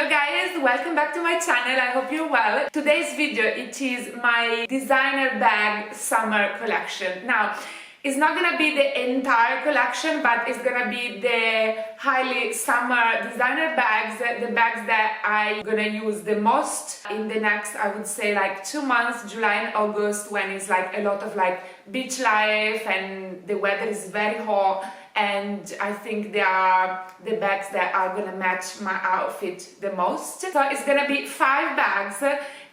Hello guys, welcome back to my channel. I hope you're well. Today's video, it is my designer bag summer collection. Now, it's not gonna be the entire collection, but it's gonna be the highly summer designer bags, the bags that I'm gonna use the most in the next, I would say, like 2 months, July and August, when it's like a lot of like beach life and the weather is very hot. And I think they are the bags that are gonna match my outfit the most. So it's gonna be 5 bags,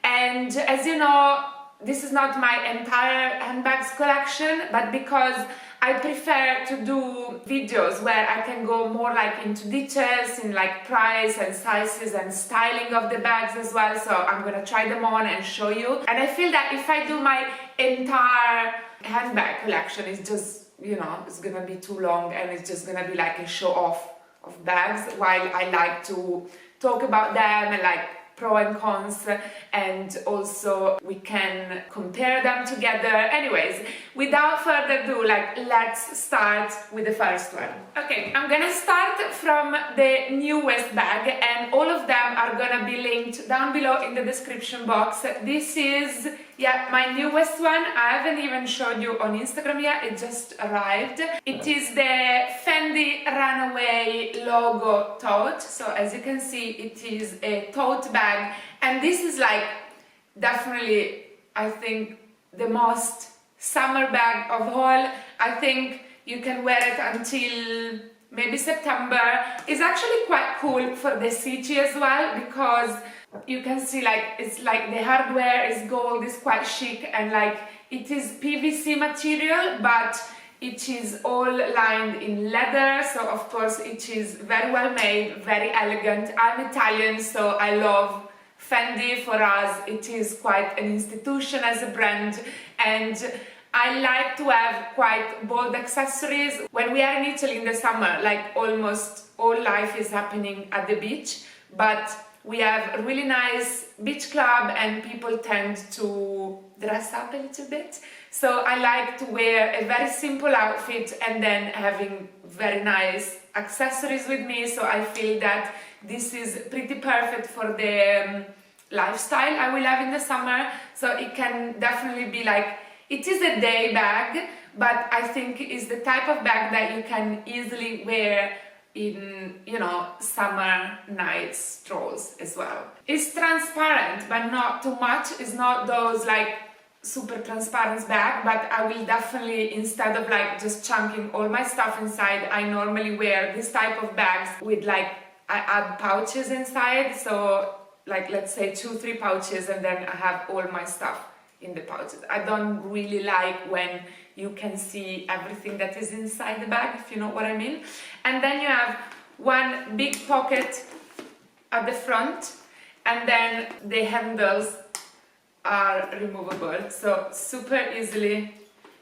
and as you know, this is not my entire handbags collection, but because I prefer to do videos where I can go more like into details in like price and sizes and styling of the bags as well, so I'm gonna try them on and show you. And I feel that if I do my entire handbag collection, it's just, you know, it's gonna be too long and it's just gonna be like a show off of bags, while I like to talk about them and like pro and cons, and also we can compare them together. Anyways, without further ado, like, let's start with the first one. Okay, I'm gonna start from the newest bag, and all of them are gonna be linked down below in the description box. This is, yeah, my newest one. I haven't even showed you on Instagram yet, it just arrived. It is the Fendi Runaway logo tote. So as you can see, it is a tote bag, and this is like definitely, I think, the most summer bag of all. I think you can wear it until maybe September. It's actually quite cool for the city as well, because you can see like it's like the hardware is gold, is quite chic, and like it is PVC material, but it is all lined in leather, so of course it is very well made, very elegant. I'm Italian, so I love Fendi. For us it is quite an institution as a brand, and I like to have quite bold accessories. When we are in Italy in the summer, like almost all life is happening at the beach, but we have a really nice beach club and people tend to dress up a little bit. So I like to wear a very simple outfit and then having very nice accessories with me. So I feel that this is pretty perfect for the lifestyle I will have in the summer. So it can definitely be like, it is a day bag, but I think it's the type of bag that you can easily wear in, you know, summer night strolls as well. It's transparent, but not too much. It's not those like super transparent bag, but I will definitely, instead of like just chunking all my stuff inside, I normally wear this type of bags with like, I add pouches inside, so like let's say 2-3 pouches, and then I have all my stuff in the pouches. I don't really like when you can see everything that is inside the bag, if you know what I mean. And then you have one big pocket at the front, and then the handles are removable, so super easily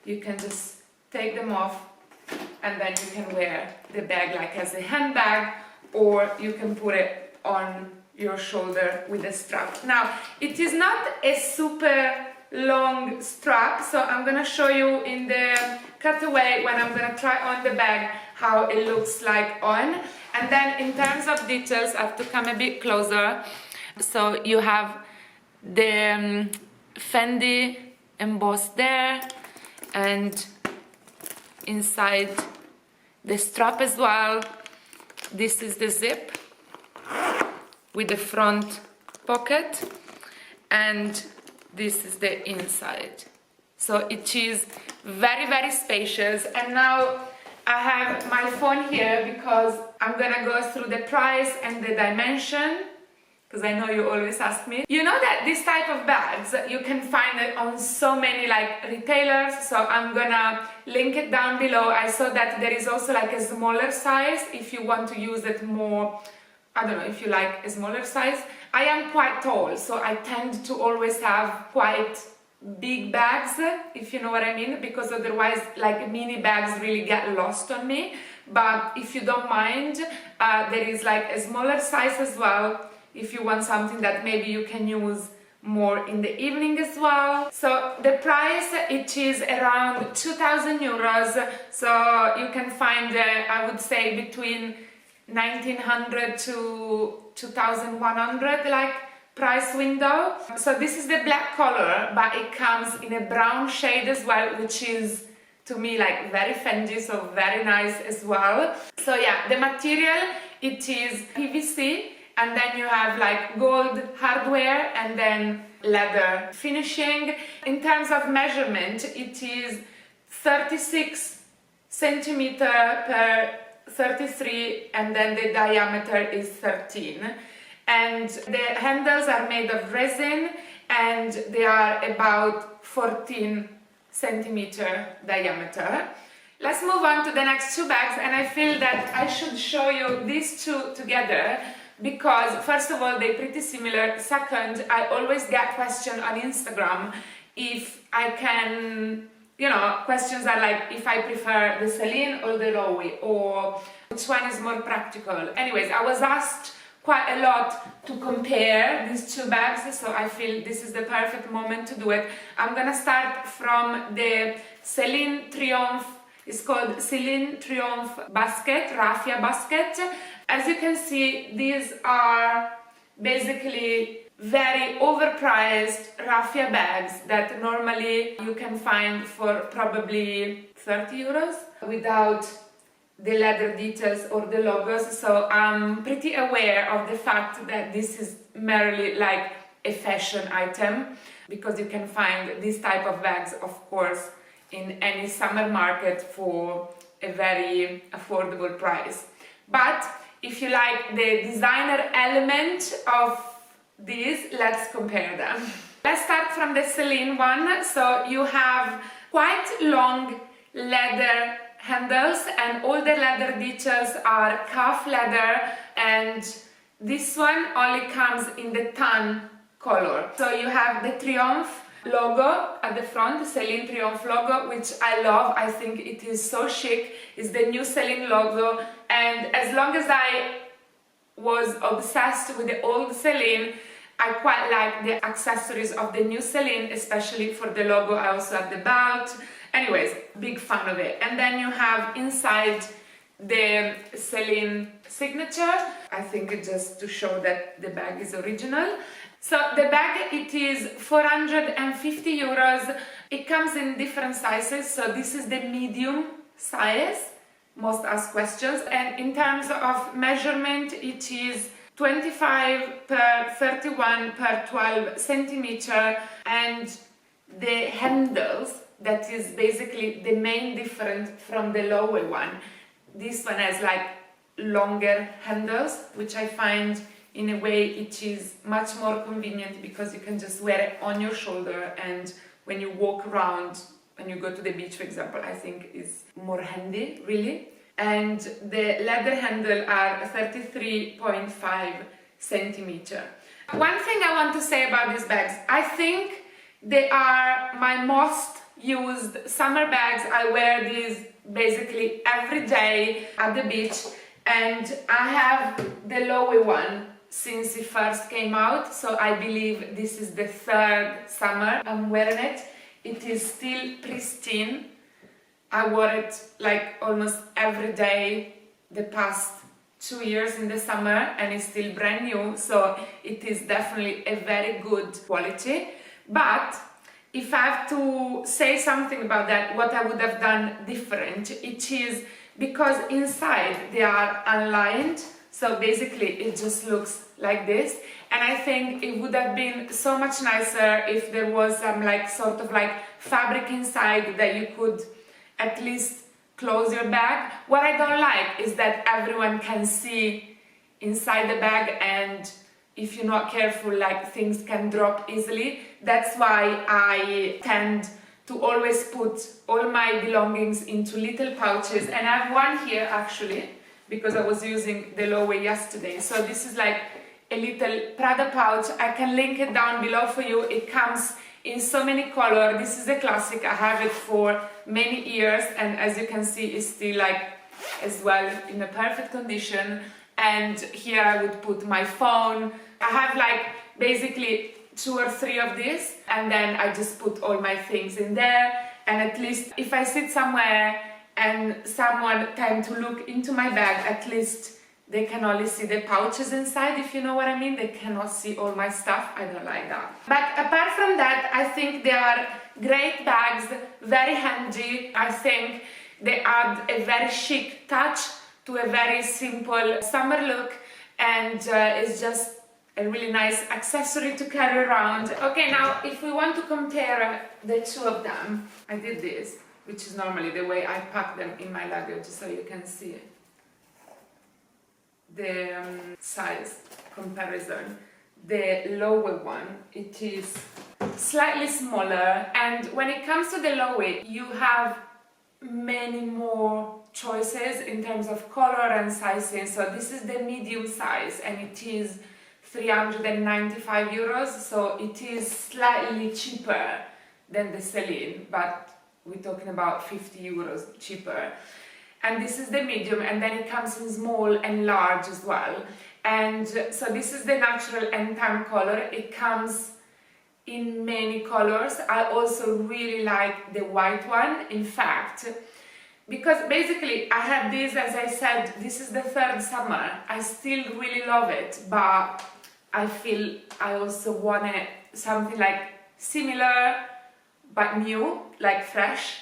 you can just take them off, and then you can wear the bag like as a handbag, or you can put it on your shoulder with a strap. Now, it is not a super long strap, so I'm gonna show you in the cutaway when I'm gonna try on the bag how it looks like on. And then in terms of details, I have to come a bit closer. So you have the Fendi embossed there, and inside the strap as well, this is the zip with the front pocket, and this is the inside. So it is very, very spacious. And now I have my phone here because I'm gonna go through the price and the dimension, because I know you always ask me. You know that this type of bags, you can find it on so many like retailers, so I'm gonna link it down below. I saw that there is also like a smaller size if you want to use it more, I don't know, if you like a smaller size. I am quite tall, so I tend to always have quite big bags, if you know what I mean, because otherwise like mini bags really get lost on me. But if you don't mind, there is like a smaller size as well, if you want something that maybe you can use more in the evening as well. So the price, it is around 2,000 euros, so you can find I would say between 1900 to 2,100 like price window. So this is the black color, but it comes in a brown shade as well, which is to me like very Fendi, so very nice as well. So yeah, the material, it is PVC, and then you have like gold hardware and then leather finishing. In terms of measurement, it is 36 centimeter per 33, and then the diameter is 13. And the handles are made of resin, and they are about 14 centimeter diameter. Let's move on to the next two bags, and I feel that I should show you these two together because first of all they're pretty similar. Second, I always get questions on Instagram if I can, you know, questions are like if I prefer the Celine or the Loewe, or which one is more practical. Anyways, I was asked quite a lot to compare these two bags, so I feel this is the perfect moment to do it. I'm gonna start from the Celine Triomphe. It's called Celine Triomphe basket, raffia basket. As you can see, these are basically very overpriced raffia bags that normally you can find for probably 30 euros without the leather details or the logos. So I'm pretty aware of the fact that this is merely like a fashion item, because you can find this type of bags, of course, in any summer market for a very affordable price. But if you like the designer element of these, let's compare them. Let's start from the Celine one. So you have quite long leather handles, and all the leather details are calf leather, and this one only comes in the tan color. So you have the Triomphe logo at the front, the Celine Triomphe logo, which I love. I think it is so chic. It's the new Celine logo, and as long as I was obsessed with the old Celine, I quite like the accessories of the new Celine, especially for the logo. I also have the belt. Anyways, big fan of it. And then you have inside the Celine signature. I think it's just to show that the bag is original. So the bag, it is 450 euros. It comes in different sizes. So this is the medium size. Most ask questions. And in terms of measurement, it is 25 per 31 per 12 centimeter. And the handles, that is basically the main difference from the Loewe one. This one has like longer handles, which I find in a way it is much more convenient because you can just wear it on your shoulder, and when you walk around, when you go to the beach, for example, I think is more handy, really. And the leather handle are 33.5 centimeter. One thing I want to say about these bags, I think they are my most used summer bags. I wear these basically every day at the beach, and I have the Loewe one since it first came out, so I believe this is the third summer I'm wearing it. It is still pristine. I wore it like almost every day the past 2 years in the summer, and it's still brand new, so it is definitely a very good quality. But if I have to say something about that, what I would have done different, it is because inside they are unlined, so basically it just looks like this, and I think it would have been so much nicer if there was some like sort of like fabric inside that you could at least close your bag. What I don't like is that everyone can see inside the bag, and if you're not careful, like things can drop easily. That's why I tend to always put all my belongings into little pouches, and I have one here actually because I was using the Loewe yesterday. So this is like a little Prada pouch. I can link it down below for you. It comes in so many colors. This is a classic. I have it for many years, and as you can see, it's still like as well in a perfect condition. And here I would put my phone. I have like basically 2 or 3 of these, and then I just put all my things in there, and at least if I sit somewhere and someone came to look into my bag, at least they can only see the pouches inside, if you know what I mean. They cannot see all my stuff. I don't like that. But apart from that, I think they are great bags, very handy. I think they add a very chic touch to a very simple summer look, and it's just a really nice accessory to carry around. Okay, now if we want to compare the two of them, I did this, which is normally the way I pack them in my luggage, so you can see the size comparison. The Loewe one, it is slightly smaller, and when it comes to the Loewe, you have many more choices in terms of color and sizing. So this is the medium size, and it is 395 euros, so it is slightly cheaper than the Celine, but we're talking about 50 euros cheaper. And this is the medium, and then it comes in small and large as well. And so this is the natural and tan color. It comes in many colors. I also really like the white one, in fact, because basically I had this, as I said, this is the third summer. I still really love it, but I feel I also wanted something like similar but new, like fresh.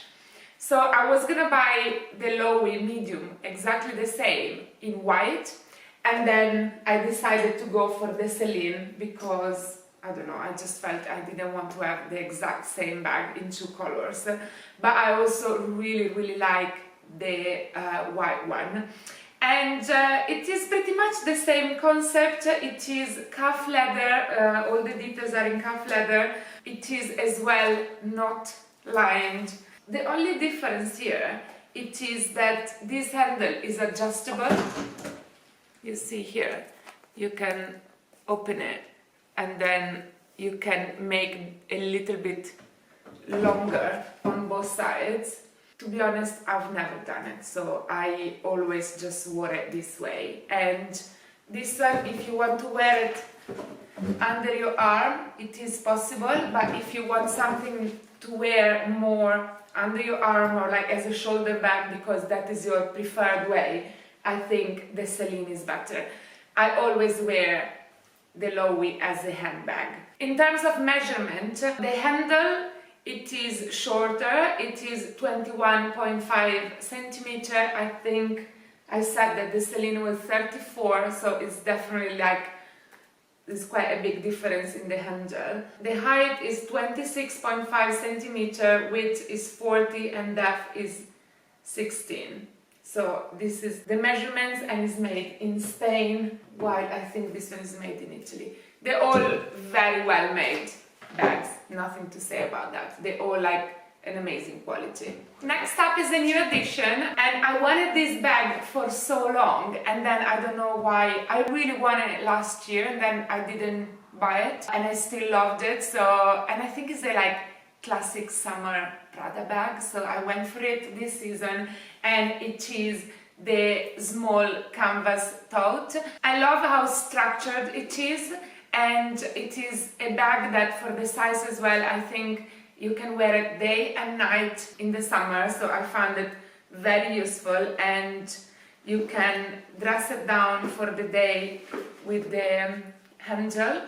So I was gonna buy the Loewe medium, exactly the same, in white, and then I decided to go for the Celine because, I don't know, I just felt I didn't want to have the exact same bag in two colors. But I also really like the white one. And it is pretty much the same concept. It is calf leather, all the details are in calf leather. It is as well not lined. The only difference here, it is that this handle is adjustable. You see here, you can open it and then you can make a little bit longer on both sides. To be honest, I've never done it, so I always just wore it this way. And this one, if you want to wear it under your arm, it is possible, but if you want something to wear more under your arm or like as a shoulder bag, because that is your preferred way, I think the Celine is better. I always wear the Loewe as a handbag. In terms of measurement, the handle, it is shorter, it is 21.5 centimeter. I think I said that the Celine was 34, so it's definitely like, there's quite a big difference in the handle. The height is 26.5 centimeter, width is 40, and depth is 16. So this is the measurements, and is made in Spain, while I think this one is made in Italy. They're all very well made bags, nothing to say about that. They all like an amazing quality. Next up is a new addition, and I wanted this bag for so long, and then I don't know why. I really wanted it last year, and then I didn't buy it, and I still loved it. So, and I think it's a like classic summer Prada bag, so I went for it this season, and it is the small canvas tote. I love how structured it is, and it is a bag that for the size as well, I think you can wear it day and night in the summer, so I found it very useful, and you can dress it down for the day with the handle,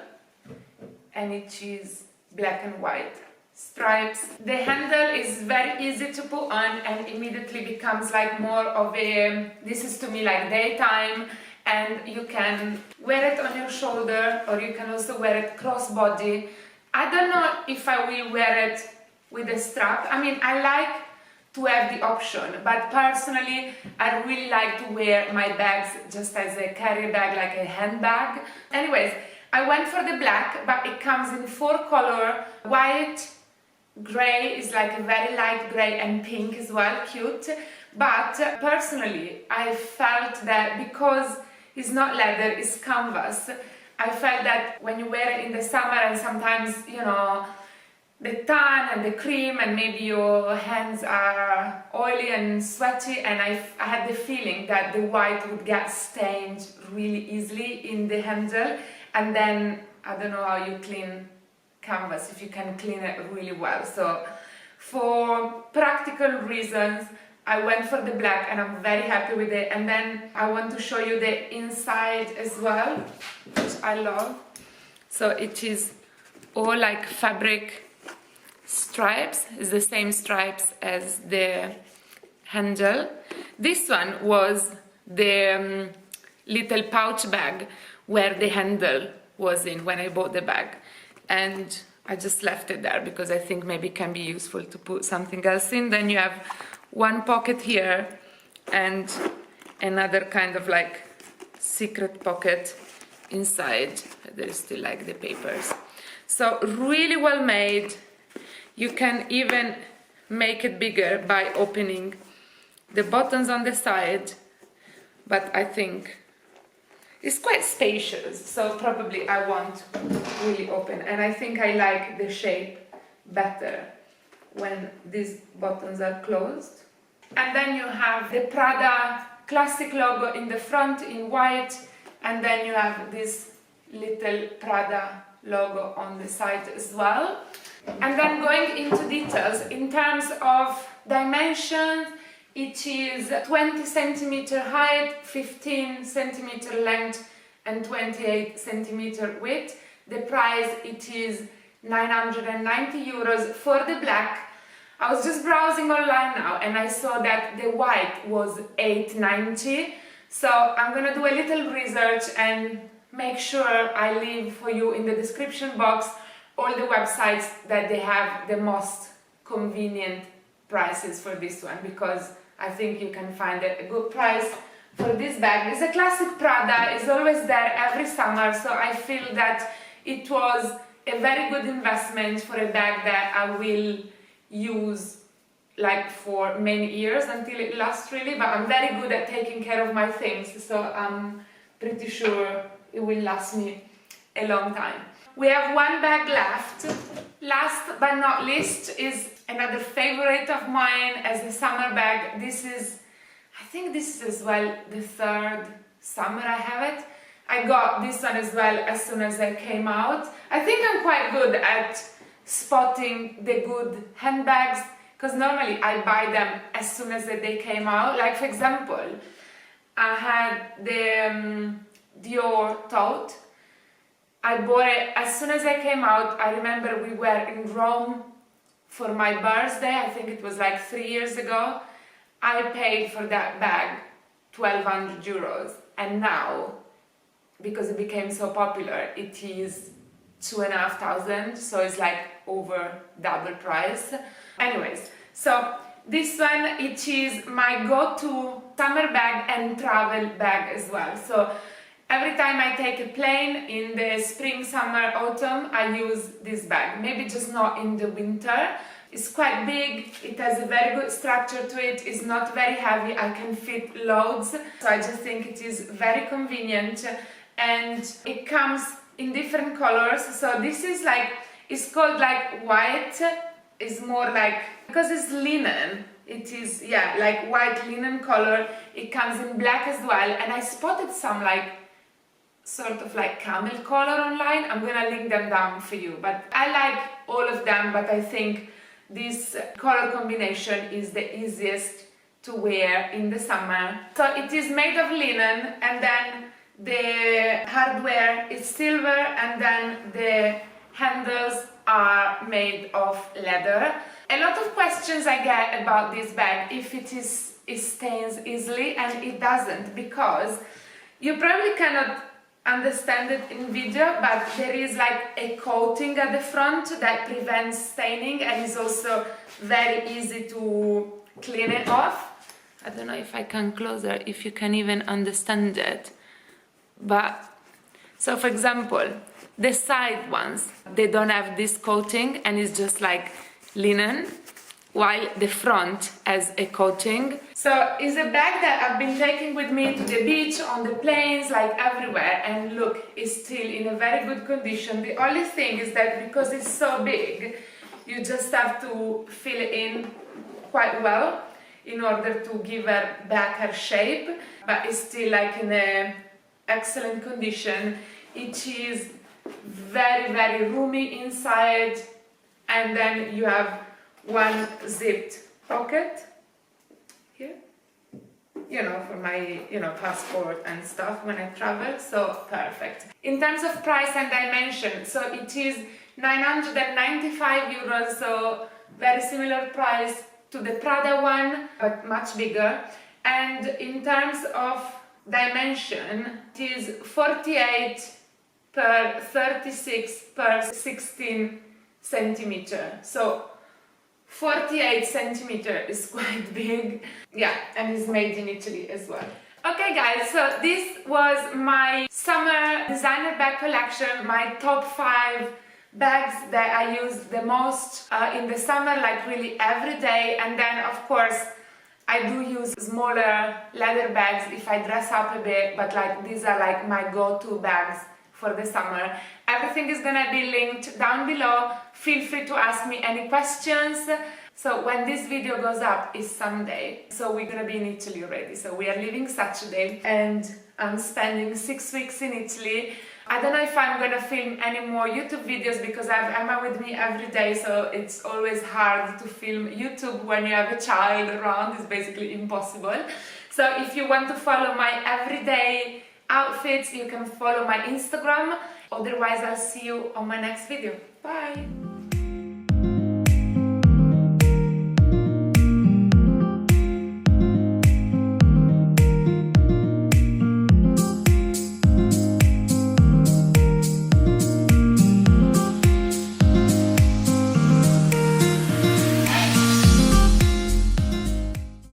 and it is black and white stripes. The handle is very easy to put on and immediately becomes like more of a, this is to me like daytime, and you can wear it on your shoulder, or you can also wear it crossbody. I don't know if I will wear it with a strap. I mean, I like to have the option, but personally I really like to wear my bags just as a carry bag, like a handbag. Anyways, I went for the black, but it comes in 4 colors. White, grey is like a very light grey, and pink as well, cute. But personally I felt that because it's not leather, it's canvas, I felt that when you wear it in the summer, and sometimes, you know, the tan and the cream, and maybe your hands are oily and sweaty, and I had the feeling that the white would get stained really easily in the handle, and then I don't know how you clean canvas, if you can clean it really well. So for practical reasons, I went for the black and I'm very happy with it. And then I want to show you the inside as well, which I love. So it is all like fabric stripes. It's the same stripes as the handle. This one was the little pouch bag where the handle was in when I bought the bag, and I just left it there because I think maybe it can be useful to put something else in. Then you have one pocket here and another kind of like secret pocket inside. There is still like the papers. So really well made. You can even make it bigger by opening the buttons on the side, but I think it's quite spacious, so probably I won't really open. And I think I like the shape better when these buttons are closed. And then you have the Prada classic logo in the front in white, and then you have this little Prada logo on the side as well. And then going into details, in terms of dimensions, it is 20 centimeter height, 15 centimeter length, and 28 centimeter width. The price, it is 990 euros for the black. I was just browsing online now and I saw that the white was 890. So I'm gonna do a little research and make sure I leave for you in the description box all the websites that they have the most convenient prices for this one, because I think you can find a good price for this bag. It's a classic Prada, it's always there every summer, so I feel that it was a very good investment for a bag that I will use like for many years until it lasts really, but I'm very good at taking care of my things, so I'm pretty sure it will last me a long time. We have one bag left. Last but not least is another favorite of mine as a summer bag. This is, I think this is as well the third summer I have it. I got this one as well as soon as I came out. I think I'm quite good at spotting the good handbags, because normally I buy them as soon as they came out. Like for example, I had the Dior TOTE. I bought it as soon as I came out. I remember we were in Rome for my birthday, I think it was like 3 years ago. I paid for that bag 1,200 euros, and now, because it became so popular, it is 2,500, so it's like over double price. Anyways, so this one, it is my go-to summer bag and travel bag as well. So every time I take a plane in the spring, summer, autumn, I use this bag. Maybe just not in the winter. It's quite big, it has a very good structure to it, it's not very heavy, I can fit loads. So I just think it is very convenient, and it comes in different colors. So this is like, it's called like white, it's more like, because it's linen, it is, yeah, like white linen color. It comes in black as well, and I spotted some like sort of like camel color online. I'm gonna link them down for you, but I like all of them, but I think this color combination is the easiest to wear in the summer. So it is made of linen, and then the hardware is silver, and then the handles are made of leather. A lot of questions I get about this bag, if it stains easily, and it doesn't, because you probably cannot understand it in video, but there is like a coating at the front that prevents staining, and is also very easy to clean it off. I don't know if I can closer, if you can even understand it, but so for example, the side ones, they don't have this coating and it's just like linen, while the front has a coating. So it's a bag that I've been taking with me to the beach, on the planes, like everywhere, and look, it's still in a very good condition. The only thing is that because it's so big, you just have to fill it in quite well in order to give her back her shape, but it's still like in a excellent condition. It is very, very roomy inside, and then you have one zipped pocket you know, for my, you know, passport and stuff when I travel, so perfect. In terms of price and dimension, so it is 995 euros, so very similar price to the Prada one, but much bigger. And in terms of dimension, it is 48 per 36 per 16 centimeter. So 48 centimeter is quite big. Yeah, and it's made in Italy as well. Okay guys, so this was my summer designer bag collection, my top 5 bags that I use the most in the summer, like really every day. And then of course I do use smaller leather bags if I dress up a bit, but like these are like my go-to bags for the summer. Everything is gonna be linked down below. Feel free to ask me any questions. So when this video goes up is Sunday, so we're gonna be in Italy already. So we are leaving Saturday and I'm spending 6 weeks in Italy. I don't know if I'm gonna film any more YouTube videos because I have Emma with me every day, so it's always hard to film YouTube when you have a child around. It's basically impossible. So if you want to follow my everyday outfits, you can follow my Instagram. Otherwise, I'll see you on my next video. Bye!